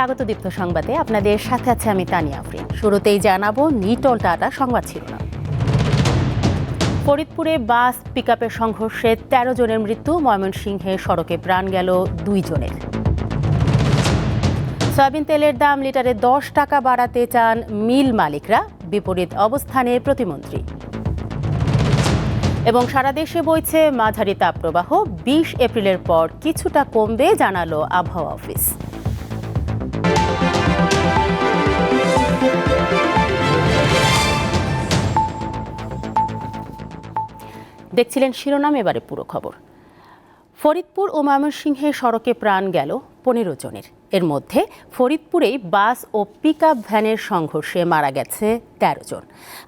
স্বাগত দীপ্ত সংবাদে আপনাদের সাথে আছে আমি তানিয়া আফরিন। শুরুতেই জানাবো নিটল টাটা সংবাদ শিরোনাম। ফরিদপুরে বাস পিকআপের সংঘর্ষে ১৩ জনের মৃত্যু, ময়মনসিংহে সড়কে প্রাণ গেল ২ জনের। সয়াবিন তেলের দাম লিটারে ১০ টাকা বাড়াতে চান মিল মালিকরা, বিপরীত অবস্থানে প্রতিমন্ত্রী। এবং সারা দেশে বইছে মাঝারি তাপপ্রবাহ, ২০ এপ্রিলের পর কিছুটা কমবে জানালো আবহাওয়া অফিস। দেখছিলেন শিরোনাম, এবারে পুরো খবর। ফরিদপুর ও ময়মনসিংহে সড়কে প্রাণ গেল ১৫ জনের। এর মধ্যে ফরিদপুরেই বাস ও পিকআপ ভ্যানের সংঘর্ষে মারা গেছে ১৩ জন,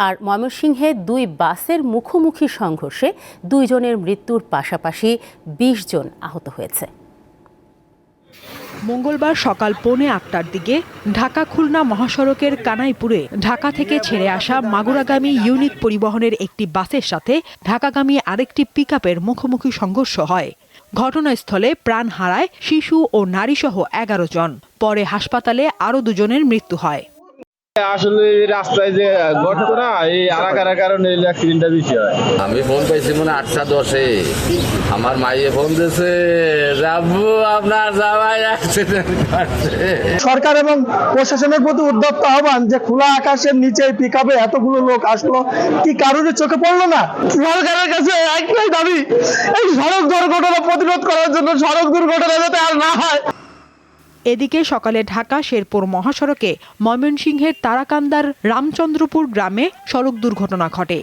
আর ময়মনসিংহে ২ বাসের মুখোমুখি সংঘর্ষে ২ জনের মৃত্যুর পাশাপাশি ২০ জন আহত হয়েছে। মঙ্গলবার সকাল 8:45টার দিকে ঢাকা খুলনা মহাসড়কের কানাইপুরে ঢাকা থেকে ছেড়ে আসা মাগুরাগামী ইউনিক পরিবহনের একটি বাসের সাথে ঢাকাগামী আরেকটি পিকআপের মুখোমুখি সংঘর্ষ হয়। ঘটনাস্থলে প্রাণ হারায় শিশু ও নারীসহ ১১ জন। পরে হাসপাতালে আরও 2 জনের মৃত্যু হয়। আসলে রাস্তায় যে গর্ত না, এই আরাকার কারণে অ্যাক্সিডেন্টটা বেশি হয়। আমি ফোন পাইছি মনে 8:10-এ, আমার মাইয়ে ফোন দিয়েছে, রাব্বু আপনার জামাই অ্যাক্সিডেন্ট করছে। সরকার এবং প্রশাসনের প্রতি উদ্যত আহ্বান যে খোলা আকাশের নিচে পিকআপে এতগুলো লোক আসলো, কি কারণে চোখে পড়লো না? সরকারের কাছে একটাই দাবি, এই সড়ক দুর্ঘটনা প্রতিরোধ করার জন্য সড়ক দুর্ঘটনা যাতে আর না হয়। এদিকে সকালে ঢাকা শেরপুর মহাসড়কে ময়মনসিংহের তারাকান্দার রামচন্দ্রপুর গ্রামে সড়ক দুর্ঘটনা ঘটে।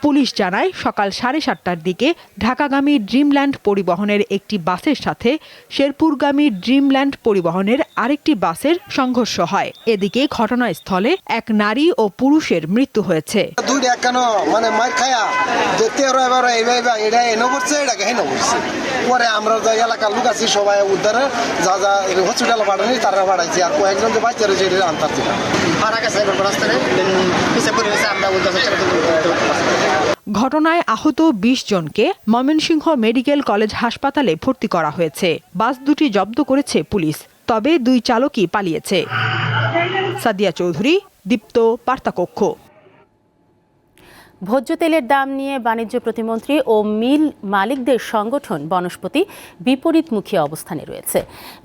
পুলিশ জানায় সকাল 7:30টার দিকে ঢাকাগামী ড্রিমল্যান্ড পরিবহনের একটি বাসের সাথে শেরপুরগামী ড্রিমল্যান্ড পরিবহনের আরেকটি বাসের সংঘর্ষ হয়। এদিকে ঘটনাস্থলে এক নারী ও পুরুষের মৃত্যু হয়েছে। দুইটা কেন মানে মার খায়া দেখতে এটা এনে করছে, এটাকে হেন করছে। পরে আমরা এলাকার লোক আছি সবাই উদ্ধারে যা যা হসপিটালে পাঠানি তারা পাঠাইছি, আর কয়েকজন যে বাচ্চা রয়েছে এটা আনতার ছিল। ঘটনায় আহত 20 জনকে ময়মনসিংহ মেডিকেল কলেজ হাসপাতালে ভর্তি করা হয়েছে। বাস দুটি জব্দ করেছে পুলিশ, তবে 2 চালকই পালিয়েছে। সাদিয়া চৌধুরী, দীপ্ত বার্তাকক্ষ। ভোজ্য তেলের দাম নিয়ে বাণিজ্য প্রতিমন্ত্রী ও মিল মালিকদের সংগঠন বনস্পতি বিপরীতমুখী অবস্থানে রয়েছে।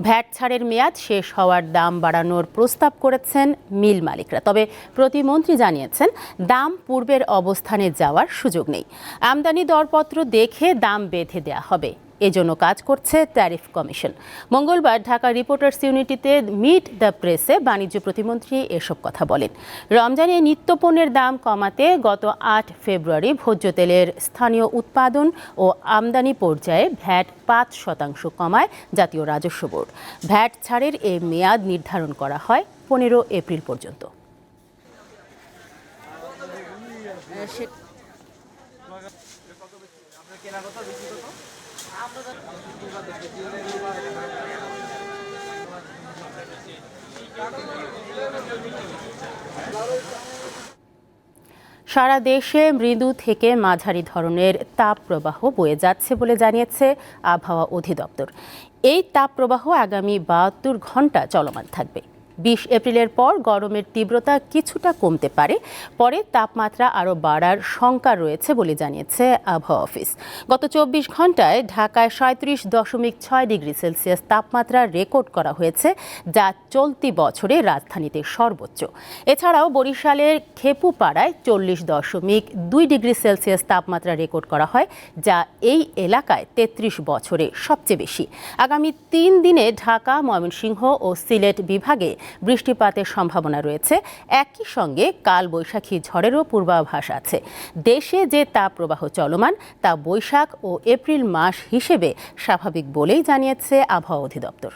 ভ্যাট ছাড়ের মেয়াদ শেষ হওয়ার দাম বাড়ানোর প্রস্তাব করেছেন মিল মালিকরা, তবে প্রতিমন্ত্রী জানিয়েছেন দাম পূর্বের অবস্থানে যাওয়ার সুযোগ নেই। আমদানি দরপত্র দেখে দাম বেঁধে দেওয়া হবে, এজন্য কাজ করছে ট্যারিফ কমিশন। মঙ্গলবার ঢাকা রিপোর্টার্স ইউনিটিতে মিট দ্য প্রেসে বাণিজ্য প্রতিমন্ত্রী এসব কথা বলেন। রমজানে নিত্যপণ্যের দাম কমাতে গত ৮ ফেব্রুয়ারি ভোজ্য তেলের স্থানীয় উৎপাদন ও আমদানি পর্যায়ে ভ্যাট ৫% কমায় জাতীয় রাজস্ব বোর্ড। ভ্যাট ছাড়ের এই মেয়াদ নির্ধারণ করা হয় 15 এপ্রিল পর্যন্ত। সারা দেশে মৃদু থেকে মাঝারি ধরনের তাপপ্রবাহ বয়ে যাচ্ছে বলে জানিয়েছে আবহাওয়া অধিদপ্তর। এই তাপপ্রবাহ আগামী 72 ঘন্টা চলমান থাকবে। 20 এপ্রিলের পর গরমের তীব্রতা কিছুটা কমতে পারে, পরে তাপমাত্রা আরও বাড়ার শঙ্কা রয়েছে বলে জানিয়েছে আবহাওয়া অফিস। গত 24 ঘন্টায় ঢাকায় 37.6 ডিগ্রি সেলসিয়াস তাপমাত্রা রেকর্ড করা হয়েছে, যা চলতি বছরে রাজধানীতে সর্বোচ্চ। এছাড়াও বরিশালের খেপুপাড়ায় 40.2 ডিগ্রি সেলসিয়াস তাপমাত্রা রেকর্ড করা হয়, যা এই এলাকায় 33 বছরে সবচেয়ে বেশি। আগামী 3 দিনে ঢাকা, ময়মনসিংহ ও সিলেট বিভাগে বৃষ্টিপাতের সম্ভাবনা রয়েছে। একই সঙ্গে কালবৈশাখী ঝড়েরও পূর্বাভাস আছে। দেশে যে তাপপ্রবাহ চলমান তা বৈশাখ ও এপ্রিল মাস হিসেবে স্বাভাবিক বলেই জানিয়েছে আবহাওয়া অধিদপ্তর।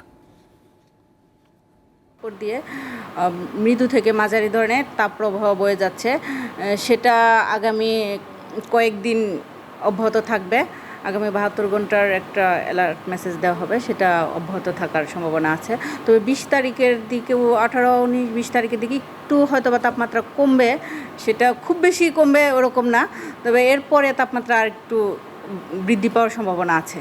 দিয়ে মৃদু থেকে মাঝারি ধরনের তাপপ্রবাহ বয়ে যাচ্ছে, সেটা আগামী কয়েকদিন অব্যাহত থাকবে। আগামী 72 ঘন্টার একটা অ্যালার্ট মেসেজ দেওয়া হবে, সেটা অব্যাহত থাকার সম্ভাবনা আছে। তবে 20 তারিখের দিকেও 18, 19, 20 তারিখের দিকে একটু হয়তো বা তাপমাত্রা কমবে, সেটা খুব বেশি কমবে ওরকম না, তবে এরপরে তাপমাত্রা আর একটু বৃদ্ধি পাওয়ার সম্ভাবনা আছে।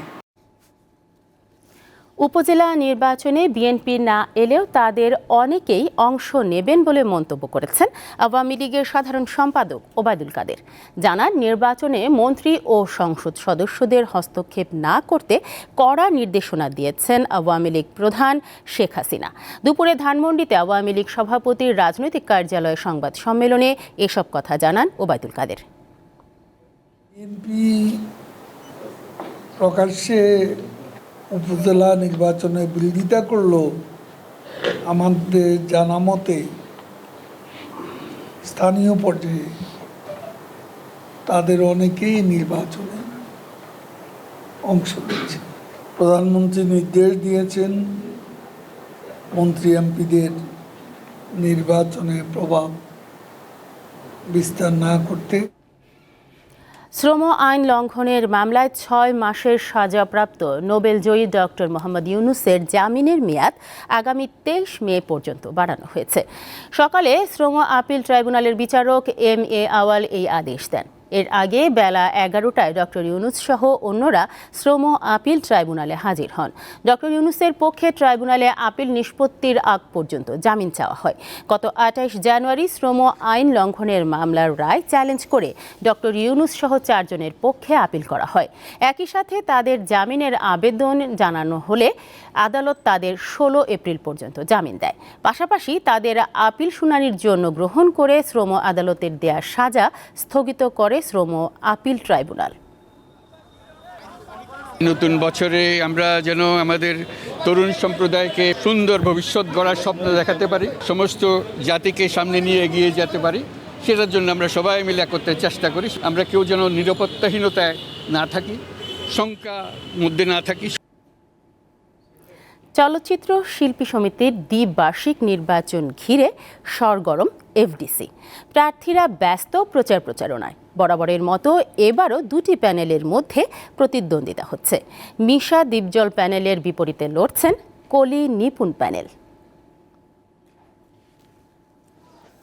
উপজেলা নির্বাচনে বিএনপি না এলেও তাদের অনেকেই অংশ নেবেন বলে মন্তব্য করেছেন আওয়ামী লীগের সাধারণ সম্পাদক ওবায়দুল কাদের। জানান, নির্বাচনে মন্ত্রী ও সংসদ সদস্যদের হস্তক্ষেপ না করতে কড়া নির্দেশনা দিয়েছেন আওয়ামী লীগ প্রধান শেখ হাসিনা। দুপুরে ধানমন্ডিতে আওয়ামী লীগ সভাপতির রাজনৈতিক কার্যালয়ে সংবাদ সম্মেলনে এসব কথা জানান ওবায়দুল কাদের। বিএনপি প্রকাশ্যে উপজেলা নির্বাচনে বিরোধিতা করলো, আমাদের জানা মতে স্থানীয় পর্যায়ে তাদের অনেকেই নির্বাচনে অংশ নিচ্ছে। প্রধানমন্ত্রী নির্দেশ দিয়েছেন মন্ত্রী এমপিদের নির্বাচনে প্রভাব বিস্তার না করতে। শ্রম আইন লঙ্ঘনের মামলায় 6 মাসের সাজাপ্রাপ্ত নোবেলজয়ী ডক্টর মোহাম্মদ ইউনূসের জামিনের মেয়াদ আগামী 23 মে পর্যন্ত বাড়ানো হয়েছে। সকালে শ্রম আপিল ট্রাইব্যুনালের বিচারক MA আওয়াল এই আদেশ দেন। এর আগে বেলা 11টায় ডক্টর ইউনূস সহ অন্যরা শ্রম আপিল ট্রাইব্যুনালে হাজির হন। ডক্টর ইউনূসের পক্ষে ট্রাইব্যুনালে আপিল নিষ্পত্তির আগ পর্যন্ত জামিন চাওয়া হয়। গত 28 জানুয়ারি শ্রম আইন লঙ্ঘনের মামলার রায় চ্যালেঞ্জ করে ডক্টর ইউনূস সহ 4 জনের পক্ষে আপিল করা হয়। একই সাথে তাদের জামিনের আবেদন জানানো হলে আদালত তাদের 16 এপ্রিল পর্যন্ত জামিন দেয়। পাশাপাশি তাদের আপিল শুনানির জন্য গ্রহণ করে শ্রম আদালতের দেয়া সাজা স্থগিত করে শ্রম আপিল ট্রাইব্যুনাল। নতুন বছরে আমরা যেন আমাদের তরুণ সম্প্রদায়কে সুন্দর ভবিষ্যৎ গড়ার স্বপ্ন দেখাতে পারি, সমস্ত জাতিকে সামনে নিয়ে এগিয়ে যেতে পারি, সেটার জন্য আমরা সবাই মিলে একত্রে চেষ্টা করি। আমরা কেউ যেন নিরাপত্তাহীনতায় না থাকি, শঙ্কার মধ্যে না থাকি। চলচ্চিত্র শিল্পী সমিতির দ্বিবার্ষিক নির্বাচন ঘিরে সরগরম এফডিসি। প্রার্থীরা ব্যস্ত প্রচার প্রচারণায়। বরাবরের মতো এবারও 2টি প্যানেলের মধ্যে প্রতিদ্বন্দ্বিতা হচ্ছে। মিশা দীপজল প্যানেলের বিপরীতে লড়ছেন কলি নিপুণ প্যানেল।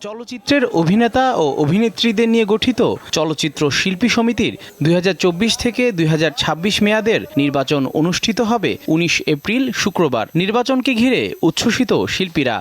চলচ্চিত্রের অভিনেতা ও অভিনেত্রীদের নিয়ে গঠিত চলচ্চিত্র শিল্পী সমিতির 2024 থেকে 2026 মেয়াদের নির্বাচন অনুষ্ঠিত হবে 19 এপ্রিল শুক্রবার। নির্বাচনকে ঘিরে উচ্ছ্বসিত শিল্পীরা।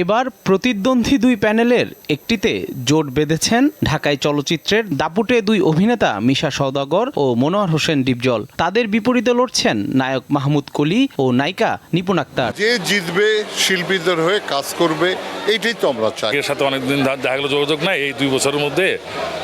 এবার প্রতিদ্বন্দ্বী 2 প্যানেলের একটিতে জোট বেঁধেছেন ঢাকায় চলচ্চিত্রের দাপুটে 2 অভিনেতা মিশা সওদাগর ও মনোয়ার হোসেন ডিপজল। তাদের বিপরীতে লড়ছেন নায়ক মাহমুদ কলি ও নায়িকা নিপুণ আক্তার। যে জিতবে শিল্পীদের হয়ে কাজ করবে, এইটাই তো আমরা চাই। এর সাথে অনেকদিন দেখা গেল যোগাযোগ নাই, এই 2 বছরের মধ্যে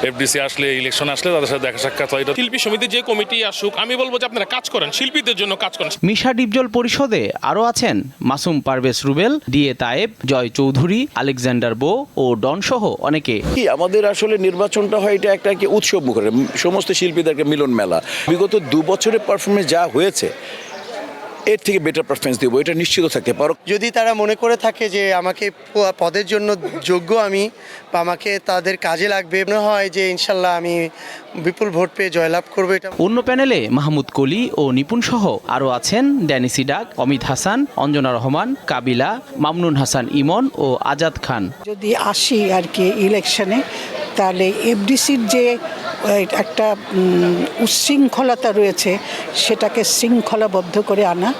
এফডিসি আসলে, ইলেকশন আসলে তাদের সাথে দেখা সাক্ষাৎ হয়। শিল্পী সমিতি যে কমিটি আসুক, আমি বলবো যে আপনারা কাজ করেন, শিল্পীদের জন্য কাজ করেন। মিশা ডিপজল পরিষদে আরও আছেন মাসুম পারভেজ রুবেল, ডিএ তায়েব, জয় চৌধুরী, আলেকজান্ডার বো ও ডন সহ অনেকে। আমাদের আসলে নির্বাচনটা হয় এটা একটা উৎসব মুখর, সমস্ত শিল্পীদেরকে মিলন মেলা। বিগত 2 বছরের পারফরমেন্স যা হয়েছে, এর থেকে বেটার পারফরমেন্স দেবো, এটা নিশ্চিত থাকতে পারো। যদি তারা মনে করে থাকে যে আমাকে পদের জন্য যোগ্য আমি, বা আমাকে তাদের কাজে লাগবে, মনে হয় যে ইনশাল্লাহ আমি বিপুল ভোট পেয়ে জয়লাভ করবো। এটা অন্য প্যানেলে মাহমুদ কলি ও নিপুণ সহ আরও আছেন ড্যানি সিডাক, অমিত হাসান, অঞ্জনা রহমান, কাবিলা, মামনুন হাসান ইমন ও আজাদ খান। যদি আসি আর কি ইলেকশনে, তাহলে এফডিসির যে একটা উচ্ছৃঙ্খলতা রয়েছে সেটাকে শৃঙ্খলাবদ্ধ করে আনা।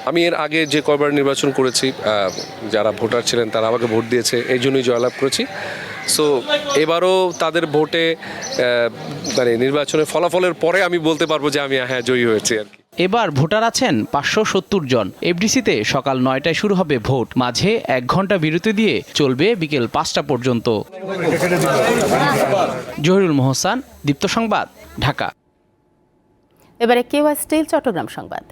আমি এর আগে যে কয়বার নির্বাচন করেছি, যারা ভোটার ছিলেন তারা আমাকে ভোট দিয়েছে, এই জন্যই জয়লাভ করেছি। সো এবারও তাদের ভোটে মানে নির্বাচনের ফলাফলের পরে আমি বলতে পারবো যে আমি হ্যাঁ জয়ী হয়েছি আর কি। এবার ভোটার আছেন 570 জন। এফডিসিতে সকাল 9টায় শুরু হবে ভোট, মাঝে 1 ঘন্টা বিরতি দিয়ে চলবে বিকেল 5টা পর্যন্ত। জহিরুল মোহসান, দীপ্ত সংবাদ, ঢাকা। এবারে কেওয়া স্টিল চট্টগ্রাম সংবাদ।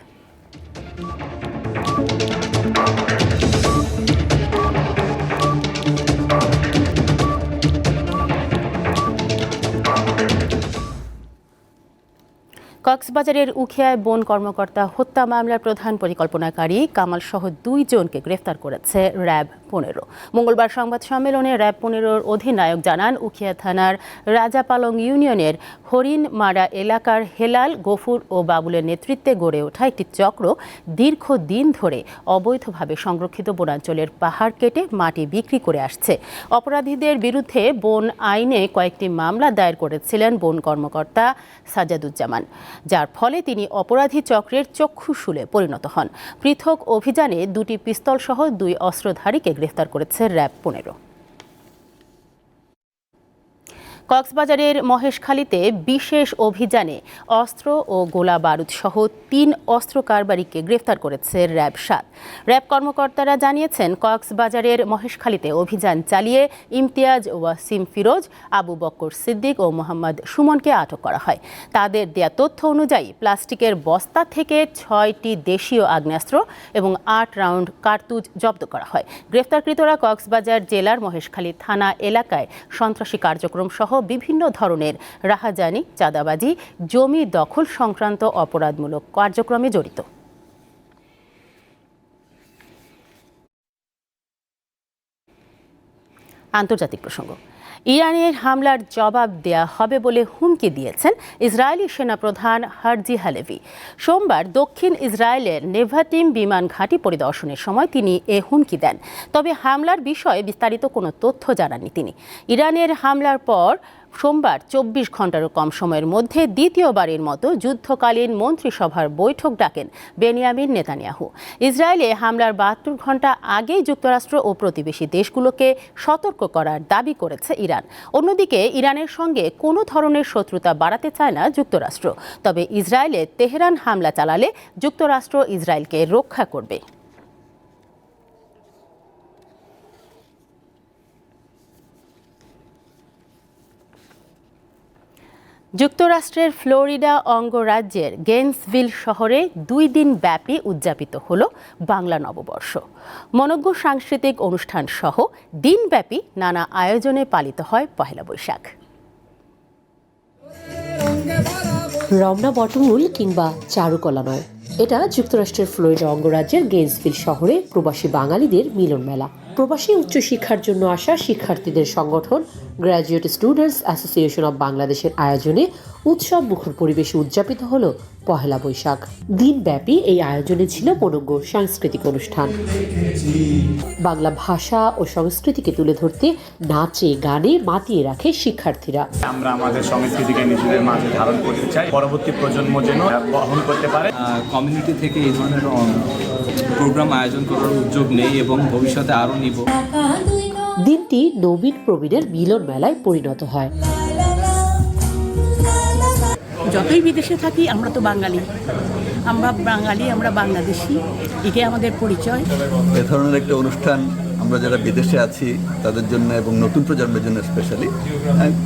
কক্সবাজারের উখিয়ায় বন কর্মকর্তা হত্যা মামলার প্রধান পরিকল্পনাকারী কামাল সহ 2 জনকে গ্রেফতার করেছে র্যাব 15। মঙ্গলবার সংবাদ সম্মেলনে র্যাব 15-র অধিনায়ক জানান, উখিয়া থানার রাজাপালং ইউনিয়নের হরিণমারা এলাকার হেলাল, গফুর ও বাবুলের নেতৃত্বে গড়ে ওঠা একটি চক্র দীর্ঘদিন ধরে অবৈধভাবে সংরক্ষিত বনাঞ্চলের পাহাড় কেটে মাটি বিক্রি করে আসছে। অপরাধীদের বিরুদ্ধে বন আইনে কয়েকটি মামলা দায়ের করেছিলেন বন কর্মকর্তা সাজাদুজ্জামান, যার ফলে তিনি অপরাধী চক্রের চক্ষুশূলে পরিণত হন। পৃথক অভিযানে 2টি পিস্তল সহ 2 অস্ত্রধারীকে গ্রেফতার করেছে র্যাব 15। কক্সবাজারের মহেশখালীতে বিশেষ অভিযানে অস্ত্র ও গোলা বারুদ সহ 3 অস্ত্র কারবারিকে গ্রেফতার করেছে র্যাব 7। র্যাব কর্মকর্তারা জানিয়েছেন, কক্সবাজারের মহেশখালীতে অভিযান চালিয়ে ইমতিয়াজ, ওয়াসিম ফিরোজ, আবু বক্কর সিদ্দিক ও মোহাম্মদ সুমনকে আটক করা হয়। তাদের দেয়া তথ্য অনুযায়ী প্লাস্টিকের বস্তা থেকে 6টি দেশীয় আগ্নেয়াস্ত্র এবং 8 রাউন্ড কার্তুজ জব্দ করা হয়। গ্রেফতারকৃতরা কক্সবাজার জেলার মহেশখালী থানা এলাকায় সন্ত্রাসী কার্যক্রম সহ বিভিন্ন ধরনের রাহাজানি, চাঁদাবাজি, জমি দখল সংক্রান্ত অপরাধমূলক কার্যক্রমে জড়িত। আন্তর্জাতিক প্রসঙ্গ। ইরানের হামলার জবাব দেয়া হবে বলে হুমকি দিয়েছেন ইসরায়েলি সেনাপ্রধান হারজি হালেভি। সোমবার দক্ষিণ ইসরায়েলের নেভাটিম বিমান ঘাঁটি পরিদর্শনের সময় তিনি এ হুমকি দেন। তবে হামলার বিষয়ে বিস্তারিত কোনো তথ্য জানাননি তিনি। ইরানের হামলার পর সোমবার 24 ঘন্টারও কম সময়ের মধ্যে দ্বিতীয়বারের মতো যুদ্ধকালীন মন্ত্রিসভার বৈঠক ডাকেন বেনিয়ামিন নেতানিয়াহু। ইসরায়েলে হামলার 72 ঘন্টা আগেই যুক্তরাষ্ট্র ও প্রতিবেশী দেশগুলোকে সতর্ক করার দাবি করেছে ইরান। অন্যদিকে ইরানের সঙ্গে কোনো ধরনের শত্রুতা বাড়াতে চায় না যুক্তরাষ্ট্র। তবে ইসরায়েলে তেহরান হামলা চালালে যুক্তরাষ্ট্র ইসরায়েলকে রক্ষা করবে। যুক্তরাষ্ট্রের ফ্লোরিডা অঙ্গরাজ্যের গেন্সভিল শহরে 2 দিন ব্যাপী উদযাপিত হল বাংলা নববর্ষ। মনোজ্ঞ সাংস্কৃতিক অনুষ্ঠান সহ দিনব্যাপী নানা আয়োজনে পালিত হয় পহেলা বৈশাখ। রমনা বটমূল কিংবা চারুকলা নয়, এটা যুক্তরাষ্ট্রের ফ্লোরিডা অঙ্গরাজ্যের গেন্সভিল শহরে প্রবাসী বাঙালিদের মিলন মেলা। প্রবাসী উচ্চশিক্ষার জন্য আসা শিক্ষার্থীদের সংগঠন গ্র্যাজুয়েট স্টুডেন্টস অ্যাসোসিয়েশন অব বাংলাদেশের আয়োজনে উৎসব মুখর পরিবেশে উদযাপিত হল পহেলা বৈশাখ। দিনব্যাপী এই আয়োজনে ছিল মনোজ্ঞ সাংস্কৃতিক অনুষ্ঠান। বাংলা ভাষা ও সংস্কৃতিকে তুলে ধরতে নাচে গানে মাতিয়ে রাখে শিক্ষার্থীরা। আমরা আমাদের সংস্কৃতিকে নিজেদের মাঝে ধারণ করতে চাই, পরবর্তী প্রজন্ম যেন বহন করতে পারে। কমিউনিটি থেকে এই ধরনের প্রোগ্রাম আয়োজন করার উদ্যোগ নেই এবং ভবিষ্যতে আরও নিব। দিনটি নবীন প্রবীণের মিলন মেলায় পরিণত হয়। যতই বিদেশে থাকি আমরা তো বাঙালি, আমরা বাংলাদেশি, এটাই আমাদের পরিচয়। এ ধরনের একটা অনুষ্ঠান আমরা যারা বিদেশে আছি তাদের জন্য এবং নতুন প্রজন্মের জন্য স্পেশালি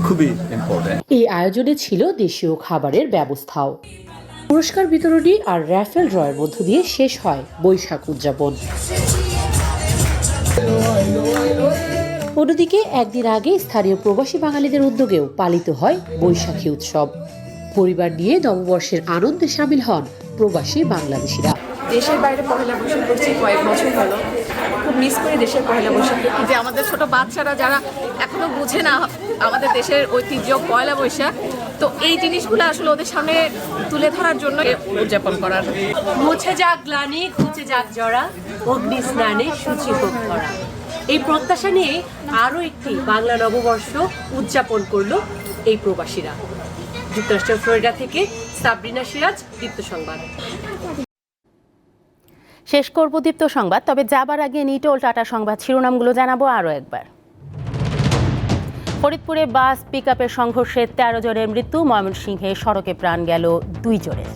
খুবই ইম্পর্টেন্ট। এই আয়োজনে ছিল দেশীয় খাবারের ব্যবস্থাও। পুরস্কার বিতরণী আর র্যাফেল ড্রয়ের মধ্য দিয়ে শেষ হয় বৈশাখ উদযাপন। অন্যদিকে একদিন আগে স্থানীয় প্রবাসী বাঙালিদের উদ্যোগেও পালিত হয় বৈশাখী উৎসব। পরিবার নিয়ে নববর্ষের আনন্দে সামিল হন প্রবাসী বাংলাদেশিরা। দেশের বাইরে পহেলা বৈশাখ করছি কয়েক বছর হলো, খুব মিস করি দেশের পহেলা বৈশাখ। যে আমাদের ছোট বাচ্চারা যারা এখনো বুঝে না আমাদের দেশের ঐতিহ্য পয়লা বৈশাখ, তো এই জিনিসগুলো আসলে ওদের সামনে তুলে ধরার জন্য উদযাপন করার। মুছে যাক গ্লানি, ঘুচে যাক জরা, অগ্নি স্নানে সূচি হোক ধরা। এই প্রত্যাশা নিয়ে আরও একটি বাংলা নববর্ষ উদযাপন করলো এই প্রবাসীরা। যুক্তরাষ্ট্রের ফ্লোরিডা থেকে সাবরিনা সিরাজ, দীপ্ত সংবাদ। শেষ করব দীপ্ত সংবাদ, তবে যাবার আগে নিটোল টাটা সংবাদ শিরোনামগুলো জানাবো আরও একবার। ফরিদপুরে বাস পিকআপের সংঘর্ষে 13 জনের মৃত্যু, ময়মনসিংহে সড়কে প্রাণ গেল 2 জনের।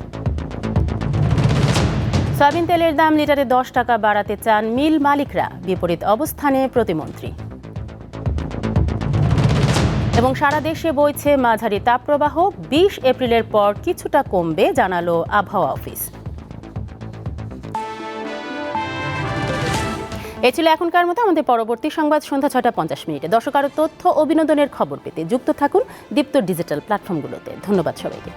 সয়াবিন তেলের দাম লিটারে 10 টাকা বাড়াতে চান মিল মালিকরা, বিপরীত অবস্থানে প্রতিমন্ত্রী। এবং সারা দেশে বইছে মাঝারি তাপপ্রবাহ, 20 এপ্রিলের পর কিছুটা কমবে জানালো আবহাওয়া অফিস। এ ছিল এখনকার মতো। আমাদের পরবর্তী সংবাদ সন্ধ্যা 6:50। দর্শক, আরও তথ্য ও বিনোদনের খবর পেতে যুক্ত থাকুন দীপ্ত ডিজিটাল প্ল্যাটফর্মগুলোতে। ধন্যবাদ সবাইকে।